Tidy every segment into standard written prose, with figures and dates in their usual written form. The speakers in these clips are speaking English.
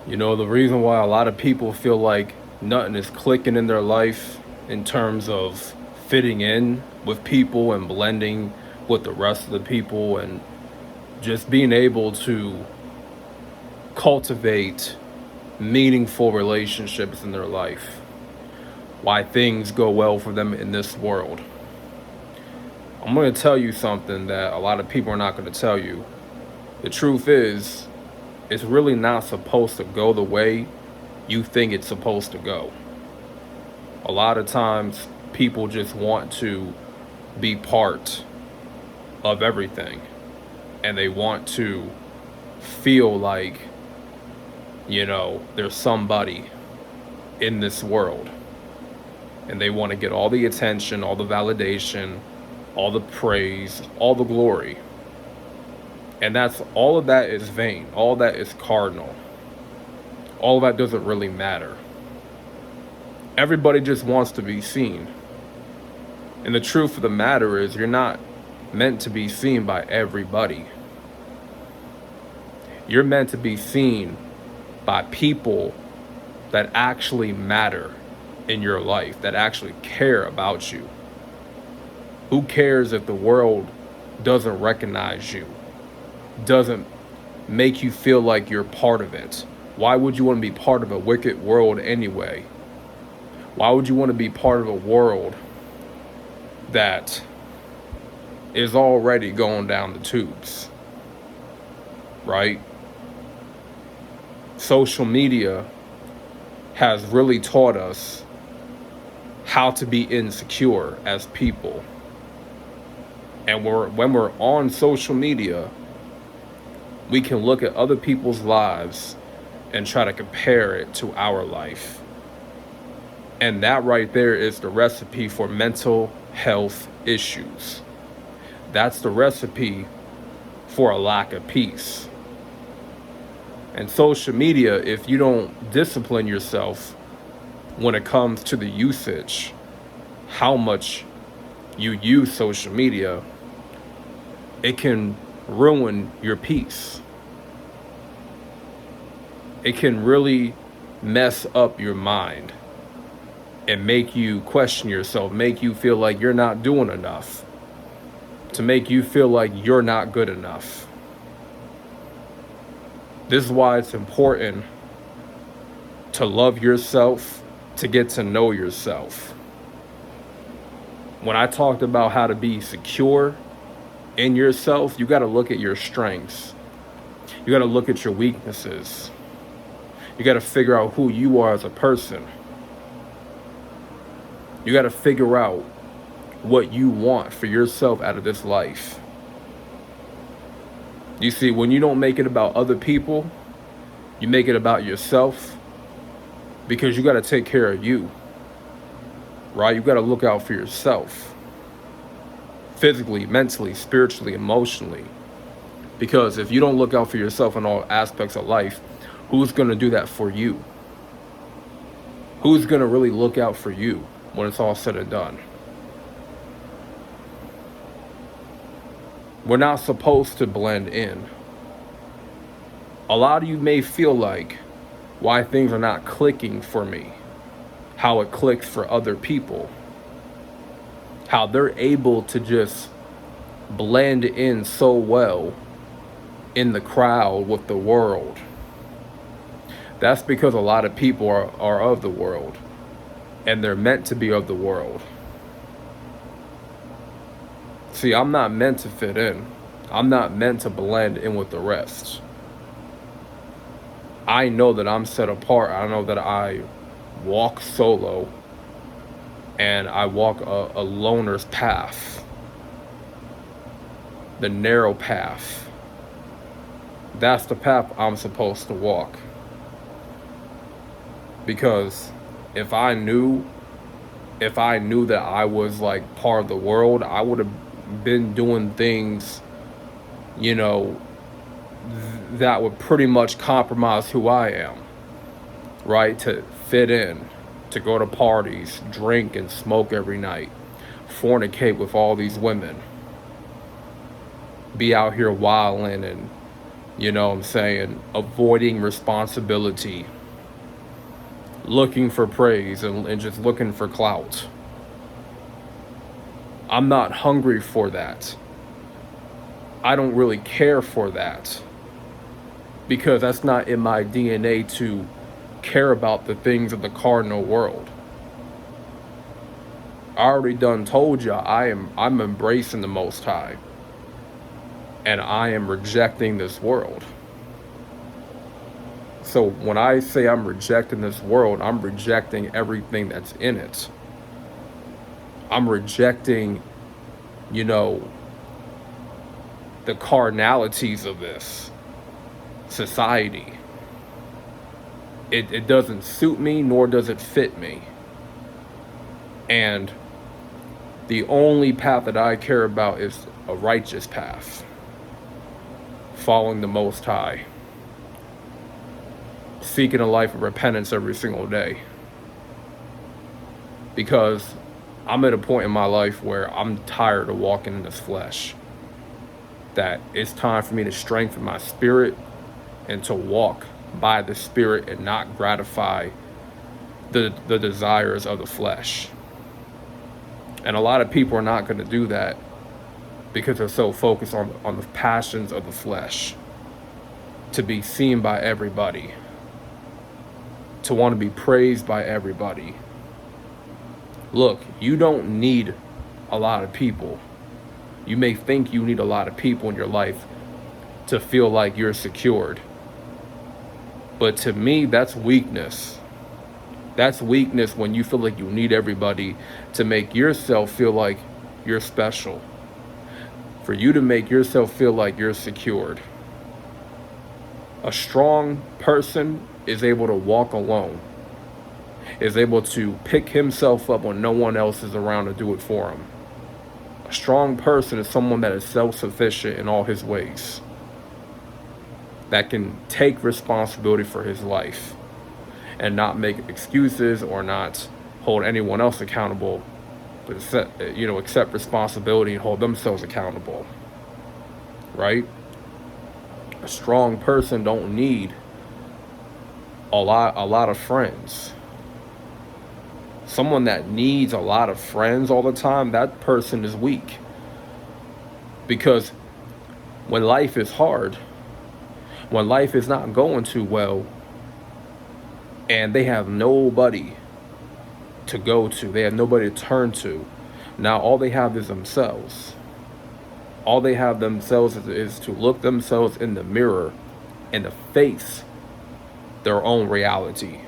You know, the reason why a lot of people feel like nothing is clicking in their life in terms of fitting in with people and blending with the rest of the people and just being able to cultivate meaningful relationships in their life. Why things go well for them in this world. I'm going to tell you something that a lot of people are not going to tell you. The truth is, it's really not supposed to go the way you think it's supposed to go. A lot of times, people just want to be part of everything, and they want to feel like, there's somebody in this world, and they want to get all the attention, all the validation, all the praise, all the glory. And all of that is vain. All that is cardinal. All of that doesn't really matter. Everybody just wants to be seen. And the truth of the matter is, you're not meant to be seen by everybody. You're meant to be seen by people that actually matter in your life, that actually care about you. Who cares if the world doesn't recognize you? Doesn't make you feel like you're part of it? Why would you want to be part of a wicked world anyway? Why would you want to be part of a world that is already going down the tubes? Right? Social media has really taught us how to be insecure as people. And when we're on social media, we can look at other people's lives and try to compare it to our life. And that right there is the recipe for mental health issues. That's the recipe for a lack of peace. And social media, if you don't discipline yourself when it comes to the usage, how much you use social media, it can ruin your peace. It can really mess up your mind and make you question yourself, make you feel like you're not doing enough, to make you feel like you're not good enough. This is why it's important to love yourself, to get to know yourself. When I talked about how to be secure in yourself, you got to look at your strengths. You got to look at your weaknesses. You got to figure out who you are as a person. You got to figure out what you want for yourself out of this life. You see, when you don't make it about other people, you make it about yourself, because you got to take care of you, right? You got to look out for yourself, physically, mentally, spiritually, emotionally. Because if you don't look out for yourself in all aspects of life, who's going to do that for you? Who's going to really look out for you when it's all said and done? We're not supposed to blend in. A lot of you may feel like why things are not clicking for me, how it clicks for other people, how they're able to just blend in so well in the crowd with the world. That's because a lot of people are of the world, and they're meant to be of the world. See, I'm not meant to fit in. I'm not meant to blend in with the rest. I know that I'm set apart. I know that I walk solo, and I walk a loner's path, the narrow path. That's the path I'm supposed to walk. Because if I knew that I was like part of the world, I would have been doing things, that would pretty much compromise who I am, right? To fit in, to go to parties, drink and smoke every night, fornicate with all these women, be out here wilding and You know what I'm saying? Avoiding responsibility, looking for praise, and just looking for clout. I'm not hungry for that. I don't really care for that, because that's not in my DNA to care about the things of the cardinal world. I already done told you I'm embracing the Most High, and I am rejecting this world. So when I say I'm rejecting this world, I'm rejecting everything that's in it. I'm rejecting, you know, the carnalities of this society. It doesn't suit me, nor does it fit me. And the only path that I care about is a righteous path, following the Most High, seeking a life of repentance every single day. Because I'm at a point in my life where I'm tired of walking in this flesh. That it's time for me to strengthen my spirit and to walk by the Spirit and not gratify the desires of the flesh. And a lot of people are not going to do that because they're so focused on the passions of the flesh, to be seen by everybody, to want to be praised by everybody. Look, you don't need a lot of people. You may think you need a lot of people in your life to feel like you're secured. But to me, that's weakness. That's weakness when you feel like you need everybody to make yourself feel like you're special. For you to make yourself feel like you're secured. A strong person is able to walk alone, is able to pick himself up when no one else is around to do it for him. A strong person is someone that is self-sufficient in all his ways, that can take responsibility for his life and not make excuses or not hold anyone else accountable, but accept responsibility and hold themselves accountable, right? A strong person don't need a lot of friends. Someone that needs a lot of friends all the time, that person is weak. Because when life is hard, when life is not going too well, and they have nobody to go to, they have nobody to turn to, now all they have is themselves. All they have themselves is to look themselves in the mirror and to face their own reality.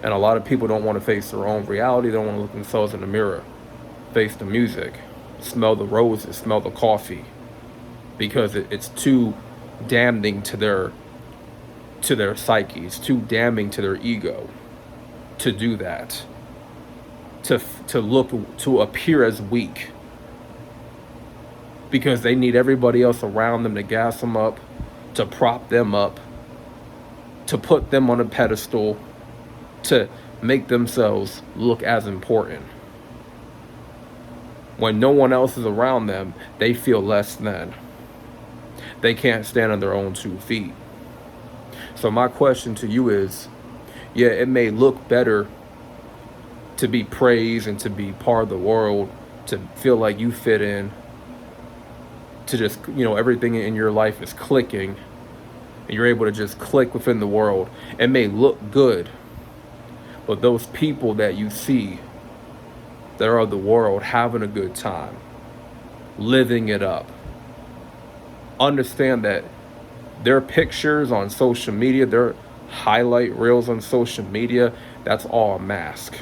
And a lot of people don't want to face their own reality. They don't want to look themselves in the mirror, face the music, smell the roses, smell the coffee, because it's too damning to their psyche. It's too damning to their ego to do that, to appear as weak, because they need everybody else around them to gas them up, to prop them up, to put them on a pedestal, to make themselves look as important. When no one else is around them, they feel less than. They can't stand on their own 2 feet. So my question to you is, yeah, it may look better to be praised and to be part of the world, to feel like you fit in, to just, everything in your life is clicking, and you're able to just click within the world. It may look good, but those people that you see that are of the world having a good time, living it up, understand that their pictures on social media, their highlight reels on social media, that's all a mask.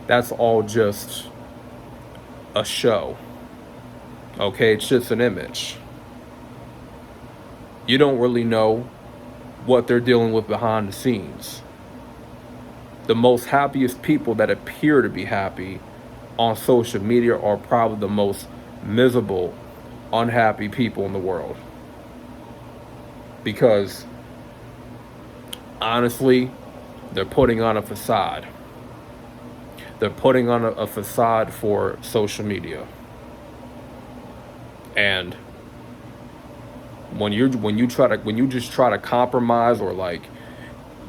That's all just a show. Okay, it's just an image. You don't really know what they're dealing with behind the scenes. The most happiest people that appear to be happy on social media are probably the most miserable, unhappy people in the world. Because honestly, they're putting on a facade. They're putting on a facade for social media. And When you just try to compromise, or like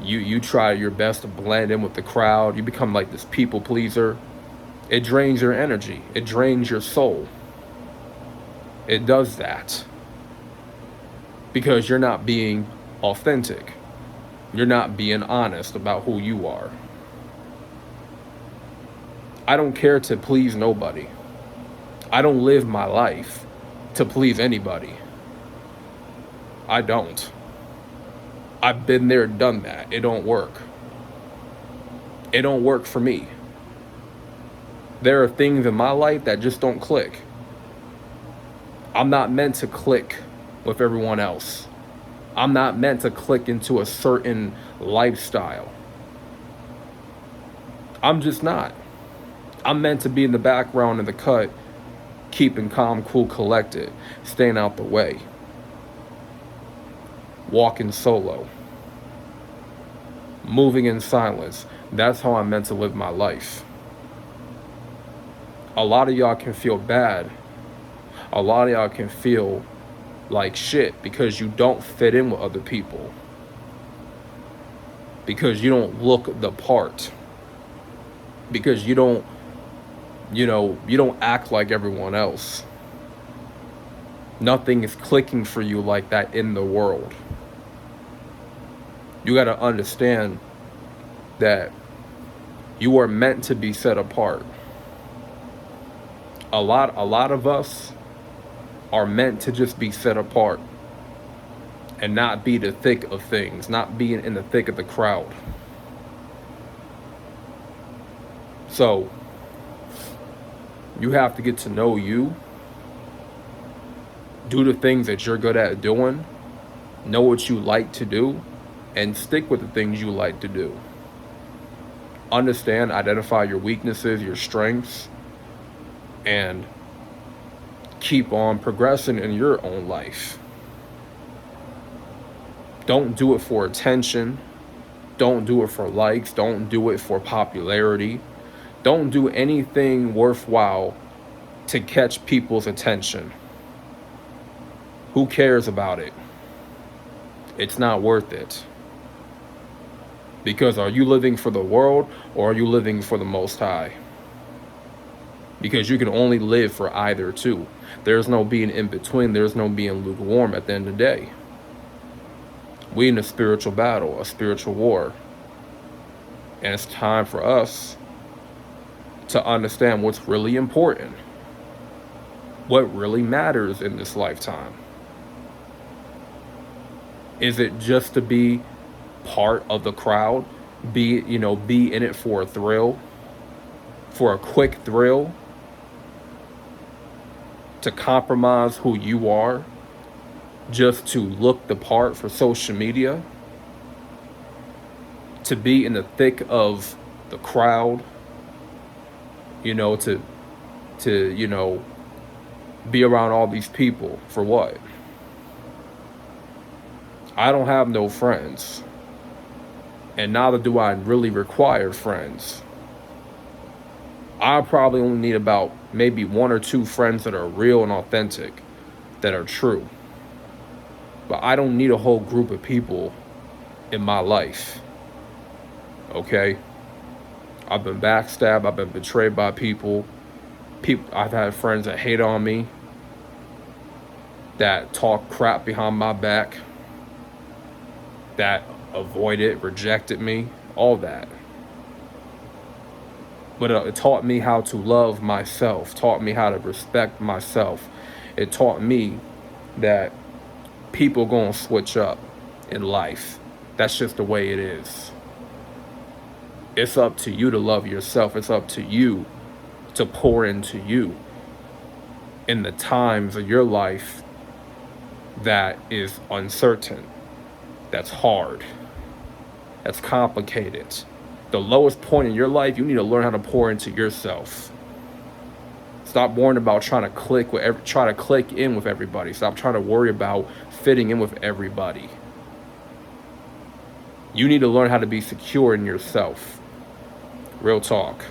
you try your best to blend in with the crowd, you become like this people pleaser. It drains your energy. It drains your soul. It does that because you're not being authentic. You're not being honest about who you are. I don't care to please nobody. I don't live my life to please anybody. I don't. I've been there, done that. It don't work. It don't work for me. There are things in my life that just don't click. I'm not meant to click with everyone else. I'm not meant to click into a certain lifestyle. I'm just not. I'm meant to be in the background in the cut, keeping calm, cool, collected, staying out the way, walking solo, moving in silence. That's how I'm meant to live my life. A lot of y'all can feel bad. A lot of y'all can feel like shit because you don't fit in with other people. Because you don't look the part. Because you don't act like everyone else. Nothing is clicking for you like that in the world. You got to understand that you are meant to be set apart. A lot of us are meant to just be set apart and not be the thick of things, not being in the thick of the crowd. So you have to get to know you, do the things that you're good at doing, know what you like to do, and stick with the things you like to do. Understand, identify your weaknesses, your strengths, and keep on progressing in your own life. Don't do it for attention. Don't do it for likes. Don't do it for popularity. Don't do anything worthwhile to catch people's attention. Who cares about it? It's not worth it. Because are you living for the world or are you living for the Most High? Because you can only live for either two. There's no being in between. There's no being lukewarm at the end of the day. We in a spiritual battle, a spiritual war. And it's time for us to understand what's really important. What really matters in this lifetime. Is it just to be part of the crowd? Be in it for a thrill? For a quick thrill? To compromise who you are just to look the part for social media? To be in the thick of the crowd? To be around all these people for what? I don't have no friends. And neither do I really require friends. I probably only need about maybe 1 or 2 friends that are real and authentic, that are true. But I don't need a whole group of people in my life. Okay? I've been backstabbed. I've been betrayed by people. I've had friends that hate on me, that talk crap behind my back, that avoided, rejected me, all that. But it taught me how to love myself, taught me how to respect myself. It taught me that people gonna switch up in life. That's just the way it is. It's up to you to love yourself. It's up to you to pour into you in the times of your life that is uncertain, that's hard, that's complicated. The lowest point in your life, you need to learn how to pour into yourself. Stop worrying about trying to click in with everybody. Stop trying to worry about fitting in with everybody. You need to learn how to be secure in yourself. Real talk.